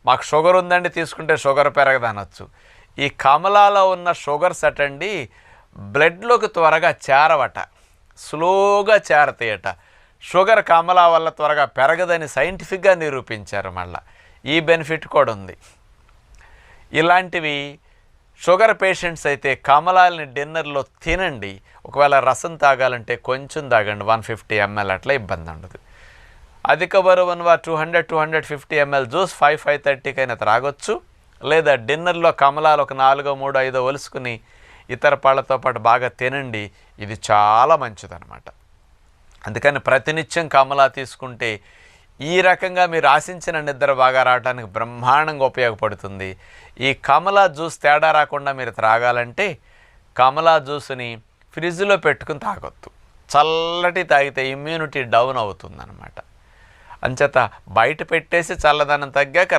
మాకు షుగర్ ఉందండి తీసుకుంటే షుగర్ పెరగదనొచ్చు. ఈ కమలాలో ఉన్న షుగర్స్ అటండి బ్లడ్లోకి త్వరగా చేరవట, స్లోగా చేరతాయట. షుగర్ కమలా వల్ల త్వరగా పెరగదని సైంటిఫిక్గా నిరూపించారు. మళ్ళీ ఈ బెనిఫిట్ కూడా ఉంది. ఇలాంటివి షుగర్ పేషెంట్స్ అయితే కమలాలని డిన్నర్లో తినండి. ఒకవేళ రసం తాగాలంటే కొంచెం తాగండి, 150 ml, అట్లా ఇబ్బంది ఉండదు. అధిక బరువు ఉన్నవారు 200-250 ml జ్యూస్ 5-5:30 అయినా త్రాగొచ్చు. లేదా డిన్నర్లో కమలాలు ఒక 4-3-5 ఒలుసుకుని ఇతర పళ్ళతో పాటు బాగా తినండి. ఇది చాలా మంచిదన్నమాట. అందుకని ప్రతినిత్యం కమలా తీసుకుంటే ఈ రకంగా మీరు ఆశించిన నిద్ర బాగా రావడానికి బ్రహ్మాండంగా ఉపయోగపడుతుంది. ఈ కమలా జ్యూస్ తేడా రాకుండా మీరు త్రాగాలంటే కమలా జ్యూస్ని ఫ్రిడ్జ్లో పెట్టుకుని తాగొద్దు. చల్లటి తాగితే ఇమ్యూనిటీ డౌన్ అవుతుందన్నమాట. అంచేత బయట పెట్టేసి చల్లదనం తగ్గాక